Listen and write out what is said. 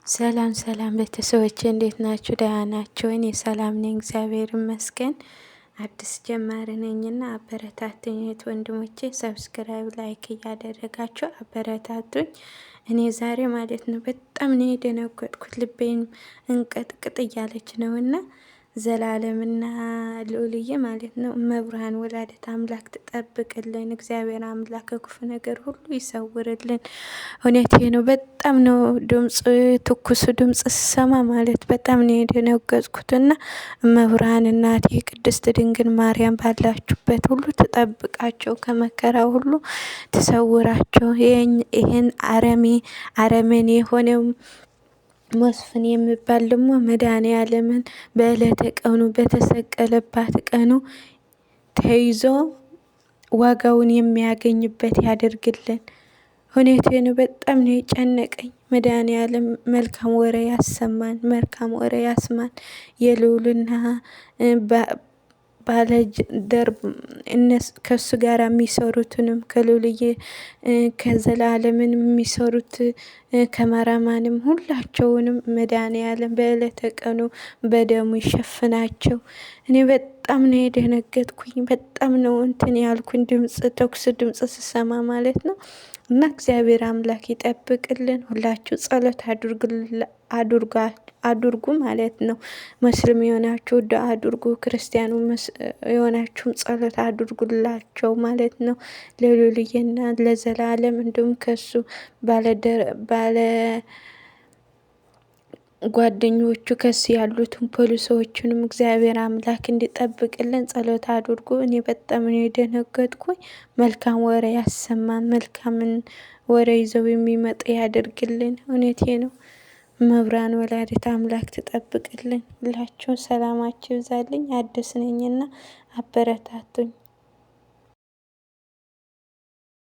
ሰላም ሰላም ቤተሰቦቼ እንዴት ናችሁ? ደህና ናችሁ? እኔ ሰላም ነኝ፣ እግዚአብሔር ይመስገን። አዲስ ጀማሪ ነኝና አበረታቱኝ ወንድሞቼ። ሰብስክራይብ ላይክ እያደረጋችሁ አበረታቱኝ። እኔ ዛሬ ማለት ነው በጣም ነው የደነገጥኩት። ልቤን እንቀጥቅጥ እያለች ነውና ዘላለምና ልዑልዬ ማለት ነው መብርሃን ወላዲተ አምላክ ትጠብቅልን። እግዚአብሔር አምላክ ከክፉ ነገር ሁሉ ይሰውርልን። እውነቴ ነው። በጣም ነው ድምጽ ትኩስ ድምጽ ስሰማ ማለት በጣም ነው የደነገጥኩትና መብርሃን እናቴ ቅድስት ድንግል ማርያም ባላችሁበት ሁሉ ትጠብቃቸው፣ ከመከራ ሁሉ ትሰውራቸው። ይሄን አረመኔ የሆነው መስፍን የሚባል ደግሞ መድኃኔዓለምን በዕለተ ቀኑ በተሰቀለባት ቀኑ ተይዞ ዋጋውን የሚያገኝበት ያደርግልን። ሁኔታዬን በጣም ነው የጨነቀኝ። መድኃኔዓለም መልካም ወሬ ያሰማን፣ መልካም ወሬ ያስማን። የልዑልና ባለ ደርብ ከሱ ጋር የሚሰሩትንም ከልዑልዬ ከዘላለምን የሚሰሩት ከመራማንም ሁላቸውንም መድኃኔዓለም በዕለተ ቀኑ በደሙ ይሸፍናቸው። እኔ በጣም ነው የደነገጥኩኝ። በጣም ነው እንትን ያልኩኝ ተኩስ ድምጽ ስሰማ ማለት ነው። እና እግዚአብሔር አምላክ ይጠብቅልን። ሁላችሁ ጸሎት አድርጉ ማለት ነው። ሙስሊም የሆናችሁ ዱዓ አድርጉ፣ ክርስቲያኑ የሆናችሁም ጸሎት አድርጉላቸው ማለት ነው። ለልዑልዬና ለዘላለም እንዲሁም ከሱ ባለ ጓደኞቹ ከሱ ያሉትን ፖሊሶቹንም እግዚአብሔር አምላክ እንዲጠብቅልን ጸሎት አድርጉ። እኔ በጣም ነው የደነገጥኩኝ። መልካም ወሬ ያሰማን፣ መልካምን ወሬ ይዘው የሚመጡ ያደርግልን። እውነቴ ነው። መብርሃን ወላዲተ አምላክ ትጠብቅልን። ሁላችሁም ሰላማችሁ ይብዛልኝ። አዲስ ነኝና አበረታቱኝ።